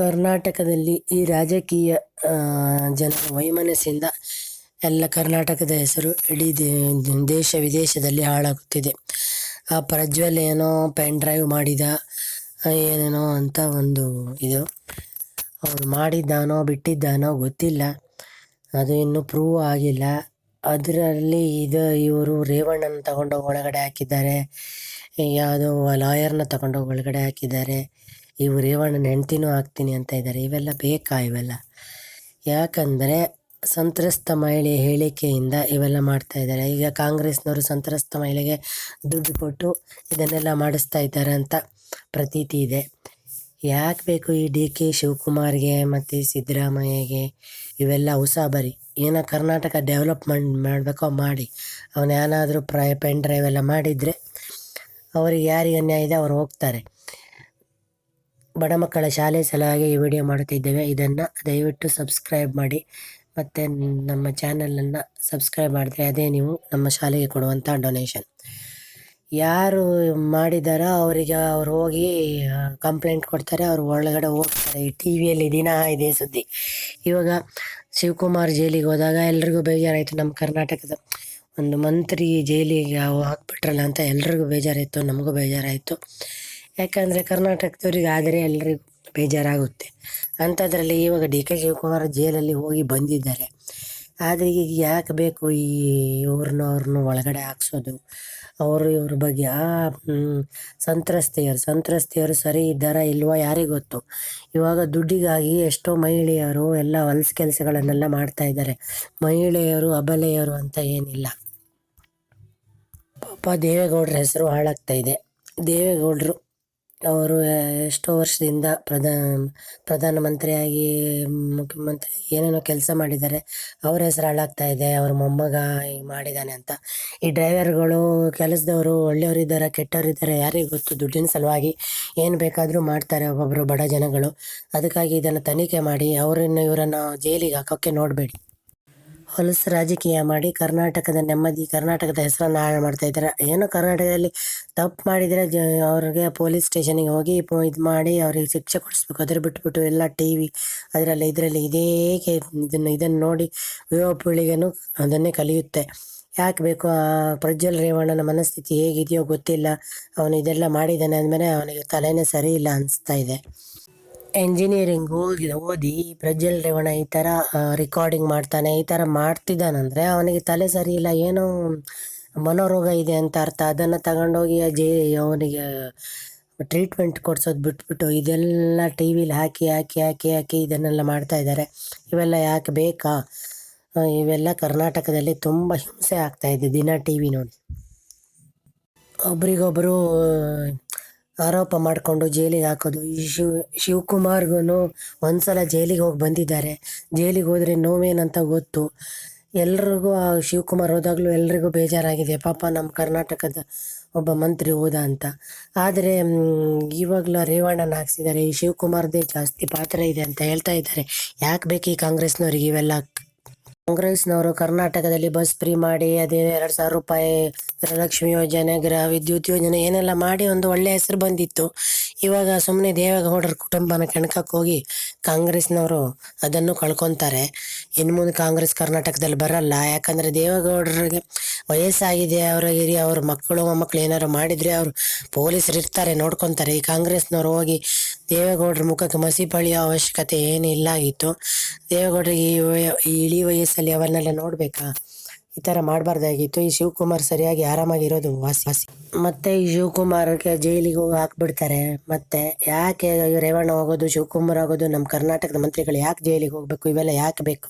ಕರ್ನಾಟಕದಲ್ಲಿ ಈ ರಾಜಕೀಯ ಜನರ ವೈಮನಸ್ಸಿಂದ ಎಲ್ಲ ಕರ್ನಾಟಕದ ಹೆಸರು ಇಡೀ ದೇಶ ವಿದೇಶದಲ್ಲಿ ಹಾಳಾಗುತ್ತಿದೆ. ಆ ಪ್ರಜ್ವಲ್ ಏನೋ ಪೆನ್ ಡ್ರೈವ್ ಮಾಡಿದ ಏನೇನೋ ಅಂತ ಒಂದು ಇದು ಅವ್ರು ಮಾಡಿದ್ದಾನೋ ಬಿಟ್ಟಿದ್ದಾನೋ ಗೊತ್ತಿಲ್ಲ, ಅದು ಇನ್ನೂ ಪ್ರೂವ್ ಆಗಿಲ್ಲ. ಅದರಲ್ಲಿ ಇವರು ರೇವಣ್ಣನ ತಗೊಂಡೋಗಿ ಒಳಗಡೆ ಹಾಕಿದ್ದಾರೆ, ಯಾವುದೋ ಲಾಯರ್ನ ತಗೊಂಡೋಗಿ ಒಳಗಡೆ ಹಾಕಿದ್ದಾರೆ, ಇವು ರೇವಣ್ಣನ ಹೆಂಡ್ತಿನೂ ಹಾಕ್ತೀನಿ ಅಂತ ಇದ್ದಾರೆ. ಇವೆಲ್ಲ ಬೇಕಾ? ಇವೆಲ್ಲ ಯಾಕಂದರೆ ಸಂತ್ರಸ್ತ ಮಹಿಳೆ ಹೇಳಿಕೆಯಿಂದ ಇವೆಲ್ಲ ಮಾಡ್ತಾ ಇದ್ದಾರೆ. ಈಗ ಕಾಂಗ್ರೆಸ್ನವರು ಸಂತ್ರಸ್ತ ಮಹಿಳೆಗೆ ದುಡ್ಡು ಕೊಟ್ಟು ಇದನ್ನೆಲ್ಲ ಮಾಡಿಸ್ತಾ ಇದ್ದಾರೆ ಅಂತ ಪ್ರತೀತಿ ಇದೆ. ಯಾಕೆ ಬೇಕು ಈ DK ಶಿವಕುಮಾರ್ಗೆ ಮತ್ತು ಸಿದ್ದರಾಮಯ್ಯಗೆ ಇವೆಲ್ಲ ಉಸಾಬರಿ? ಏನೋ ಕರ್ನಾಟಕ ಡೆವಲಪ್ಮೆಂಟ್ ಮಾಡಬೇಕೋ ಮಾಡಿ, ಅವನೇನಾದರೂ ಪೆನ್ ಡ್ರೈವ್ ಎಲ್ಲ ಮಾಡಿದರೆ ಅವರಿಗೆ ಯಾರಿಗೆ ಅನ್ಯಾಯ ಇದೆ ಅವ್ರು ಹೋಗ್ತಾರೆ. ಬಡ ಮಕ್ಕಳ ಶಾಲೆ ಸಲುವಾಗಿ ಈ ವಿಡಿಯೋ ಮಾಡುತ್ತಿದ್ದೇವೆ. ಇದನ್ನು ದಯವಿಟ್ಟು ಸಬ್ಸ್ಕ್ರೈಬ್ ಮಾಡಿ ಮತ್ತು ನಮ್ಮ ಚಾನಲನ್ನು ಸಬ್ಸ್ಕ್ರೈಬ್ ಮಾಡಿದ್ರೆ ಅದೇ ನೀವು ನಮ್ಮ ಶಾಲೆಗೆ ಕೊಡುವಂಥ ಡೊನೇಷನ್. ಯಾರು ಮಾಡಿದಾರೋ ಅವರಿಗೆ ಅವ್ರು ಹೋಗಿ ಕಂಪ್ಲೇಂಟ್ ಕೊಡ್ತಾರೆ, ಅವ್ರು ಒಳಗಡೆ ಹೋಗ್ತಾರೆ. ಈ TV ಯಲ್ಲಿ ದಿನ ಇದೇ ಸುದ್ದಿ. ಇವಾಗ ಶಿವಕುಮಾರ್ ಜೈಲಿಗೆ ಹೋದಾಗ ಎಲ್ರಿಗೂ ಬೇಜಾರಾಯಿತು. ನಮ್ಮ ಕರ್ನಾಟಕದ ಒಂದು ಮಂತ್ರಿ ಜೈಲಿಗೆ ಹಾಕ್ಬಿಟ್ರಲ್ಲ ಅಂತ ಎಲ್ರಿಗೂ ಬೇಜಾರಾಯಿತು, ನಮಗೂ ಬೇಜಾರಾಯಿತು. ಯಾಕಂದರೆ ಕರ್ನಾಟಕದವ್ರಿಗೆ ಆದರೆ ಎಲ್ರಿಗೂ ಬೇಜಾರಾಗುತ್ತೆ. ಅಂಥದ್ರಲ್ಲಿ ಇವಾಗ DK ಶಿವಕುಮಾರ್ ಜೈಲಲ್ಲಿ ಹೋಗಿ ಬಂದಿದ್ದಾರೆ. ಆದರೆ ಈಗ ಯಾಕೆ ಬೇಕು ಈ ಅವ್ರನ್ನೂ ಒಳಗಡೆ ಹಾಕ್ಸೋದು? ಇವ್ರ ಬಗ್ಗೆ ಸಂತ್ರಸ್ತೆಯರು ಸರಿ ಇದ್ದಾರಾ ಇಲ್ವಾ ಯಾರಿಗೆ ಗೊತ್ತು? ಇವಾಗ ದುಡ್ಡಿಗಾಗಿ ಎಷ್ಟೋ ಮಹಿಳೆಯರು ಎಲ್ಲ ಹೊಲಸು ಕೆಲಸಗಳನ್ನೆಲ್ಲ ಮಾಡ್ತಾ ಇದ್ದಾರೆ. ಮಹಿಳೆಯರು ಅಬಲೆಯರು ಅಂತ ಏನಿಲ್ಲ. ಪಾಪ ದೇವೇಗೌಡರ ಹೆಸರು ಹಾಳಾಗ್ತಾ ಇದೆ. ದೇವೇಗೌಡರು ಅವರು ಎಷ್ಟೋ ವರ್ಷದಿಂದ ಪ್ರಧಾನಮಂತ್ರಿಯಾಗಿ ಮುಖ್ಯಮಂತ್ರಿ ಏನೇನೋ ಕೆಲಸ ಮಾಡಿದ್ದಾರೆ. ಅವ್ರ ಹೆಸರು ಹಾಳಾಗ್ತಾ ಇದೆ, ಅವ್ರ ಮೊಮ್ಮಗ ಮಾಡಿದ್ದಾನೆ ಅಂತ. ಈ ಡ್ರೈವರ್ಗಳು ಕೆಲಸದವರು ಒಳ್ಳೆಯವರಿದ್ದಾರೆ ಕೆಟ್ಟವರಿದ್ದಾರೆ ಯಾರಿಗೆ ಗೊತ್ತು? ದುಡ್ಡಿನ ಸಲುವಾಗಿ ಏನು ಬೇಕಾದರೂ ಮಾಡ್ತಾರೆ ಒಬ್ಬೊಬ್ಬರು ಬಡ ಜನಗಳು. ಅದಕ್ಕಾಗಿ ಇದನ್ನು ತನಿಖೆ ಮಾಡಿ ಇವರನ್ನು ಜೈಲಿಗೆ ಹಾಕೋಕ್ಕೆ ನೋಡಬೇಡಿ. ಹೊಲಸು ರಾಜಕೀಯ ಮಾಡಿ ಕರ್ನಾಟಕದ ನೆಮ್ಮದಿ, ಕರ್ನಾಟಕದ ಹೆಸರನ್ನು ಹಾಳು ಮಾಡ್ತಾ ಇದ್ದಾರೆ. ಏನೋ ಕರ್ನಾಟಕದಲ್ಲಿ ತಪ್ಪು ಮಾಡಿದರೆ ಅವ್ರಿಗೆ ಪೊಲೀಸ್ ಸ್ಟೇಷನಿಗೆ ಹೋಗಿ ಇದು ಮಾಡಿ ಅವ್ರಿಗೆ ಶಿಕ್ಷೆ ಕೊಡಿಸ್ಬೇಕು. ಅದ್ರ ಬಿಟ್ಬಿಟ್ಟು ಎಲ್ಲ TV ಇದರಲ್ಲಿ ಇದನ್ನು ನೋಡಿ ಯುವ ಪೀಳಿಗೆನೂ ಅದನ್ನೇ ಕಲಿಯುತ್ತೆ. ಯಾಕೆ ಬೇಕು? ಪ್ರಜ್ವಲ್ ರೇವಣ್ಣನ ಮನಸ್ಥಿತಿ ಹೇಗಿದೆಯೋ ಗೊತ್ತಿಲ್ಲ. ಅವನು ಇದೆಲ್ಲ ಮಾಡಿದ್ದಾನೆ ಅಂದಮೇಲೆ ಅವನಿಗೆ ತಲೆನೇ ಸರಿ ಇಲ್ಲ ಅನಿಸ್ತಾ ಇದೆ. ಎಂಜಿನಿಯರಿಂಗ್ ಓದಿ ಪ್ರಜ್ವಲ್ ರೇವಣ್ಣ ಈ ಥರ ರೆಕಾರ್ಡಿಂಗ್ ಮಾಡ್ತಾನೆ, ಈ ಥರ ಮಾಡ್ತಿದ್ದಾನಂದರೆ ಅವನಿಗೆ ತಲೆ ಸರಿ ಇಲ್ಲ, ಏನೋ ಮನೋರೋಗ ಇದೆ ಅಂತ ಅರ್ಥ. ಅದನ್ನು ತಗೊಂಡೋಗಿ ಅವನಿಗೆ ಟ್ರೀಟ್ಮೆಂಟ್ ಕೊಡ್ಸೋದು ಬಿಟ್ಬಿಟ್ಟು ಇದೆಲ್ಲ TV ಹಾಕಿ ಇದನ್ನೆಲ್ಲ ಮಾಡ್ತಾ ಇದ್ದಾರೆ. ಇವೆಲ್ಲ ಯಾಕೆ ಬೇಕಾ? ಇವೆಲ್ಲ ಕರ್ನಾಟಕದಲ್ಲಿ ತುಂಬ ಹಿಂಸೆ ಆಗ್ತಾಯಿದೆ ದಿನ TV ನೋಡಿ. ಒಬ್ರಿಗೊಬ್ಬರು ಆರೋಪ ಮಾಡಿಕೊಂಡು ಜೈಲಿಗೆ ಹಾಕೋದು. ಈ ಶಿವಕುಮಾರ್ಗೂ ಒಂದ್ಸಲ ಜೈಲಿಗೆ ಹೋಗಿ ಬಂದಿದ್ದಾರೆ. ಜೈಲಿಗೆ ಹೋದರೆ ನೋವೇನಂತ ಗೊತ್ತು ಎಲ್ರಿಗೂ. ಆ ಶಿವಕುಮಾರ್ ಹೋದಾಗಲೂ ಎಲ್ರಿಗೂ ಬೇಜಾರಾಗಿದೆ. ಪಾಪ ನಮ್ಮ ಕರ್ನಾಟಕದ ಒಬ್ಬ ಮಂತ್ರಿ ಹೋದ ಅಂತ. ಆದರೆ ಇವಾಗಲೂ ರೇವಣ್ಣನ ಹಾಕ್ಸಿದ್ದಾರೆ. ಈ ಶಿವಕುಮಾರ್ದೇ ಜಾಸ್ತಿ ಪಾತ್ರ ಇದೆ ಅಂತ ಹೇಳ್ತಾ ಇದ್ದಾರೆ. ಯಾಕೆ ಬೇಕು ಈ ಕಾಂಗ್ರೆಸ್ನವ್ರಿಗೆ ಇವೆಲ್ಲ? ಕಾಂಗ್ರೆಸ್ನವರು ಕರ್ನಾಟಕದಲ್ಲಿ ಬಸ್ ಫ್ರೀ ಮಾಡಿ, ಅದೇ 2,000 ರೂಪಾಯಿ ಗೃಹಲಕ್ಷ್ಮಿ ಯೋಜನೆ, ಗೃಹ ವಿದ್ಯುತ್ ಯೋಜನೆ ಏನೆಲ್ಲ ಮಾಡಿ ಒಂದು ಒಳ್ಳೆಯ ಹೆಸರು ಬಂದಿತ್ತು. ಇವಾಗ ಸುಮ್ಮನೆ ದೇವೇಗೌಡರ ಕುಟುಂಬನ ಕೆಣಕಕ್ಕೆ ಹೋಗಿ ಕಾಂಗ್ರೆಸ್ನವರು ಅದನ್ನು ಕಳ್ಕೊತಾರೆ. ಇನ್ನು ಮುಂದೆ ಕಾಂಗ್ರೆಸ್ ಕರ್ನಾಟಕದಲ್ಲಿ ಬರಲ್ಲ. ಯಾಕಂದರೆ ದೇವೇಗೌಡರಿಗೆ ವಯಸ್ಸಾಗಿದೆ, ಅವ್ರ ಮಕ್ಕಳು ಮೊಮ್ಮಕ್ಕಳು ಏನಾದ್ರು ಮಾಡಿದರೆ ಅವರು ಪೊಲೀಸರು ಇರ್ತಾರೆ, ನೋಡ್ಕೊತಾರೆ. ಈ ಕಾಂಗ್ರೆಸ್ನವ್ರು ಹೋಗಿ ದೇವೇಗೌಡರ ಮುಖಕ್ಕೆ ಮಸಿ ಬಳಿಯೋ ಅವಶ್ಯಕತೆ ಏನಿಲ್ಲ ಆಗಿತ್ತು. ದೇವೇಗೌಡರಿಗೆ ಈ ಇಳಿ ವಯಸ್ಸಲ್ಲಿ ಅವನ್ನೆಲ್ಲ ನೋಡಬೇಕಾ? ಈ ಥರ ಮಾಡಬಾರ್ದಾಗಿತ್ತು. ಈ ಶಿವಕುಮಾರ್ ಸರಿಯಾಗಿ ಆರಾಮಾಗಿರೋದು ವಾಸಿ. ಮತ್ತು ಈ ಶಿವಕುಮಾರ್ಗೆ ಜೈಲಿಗೆ ಹೋಗಿ ಹಾಕ್ಬಿಡ್ತಾರೆ. ಮತ್ತು ಯಾಕೆ ರೇವಣ್ಣ ಹೋಗೋದು, ಶಿವಕುಮಾರ್ ಆಗೋದು, ನಮ್ಮ ಕರ್ನಾಟಕದ ಮಂತ್ರಿಗಳು ಯಾಕೆ ಜೈಲಿಗೆ ಹೋಗಬೇಕು? ಇವೆಲ್ಲ ಯಾಕೆ ಬೇಕು?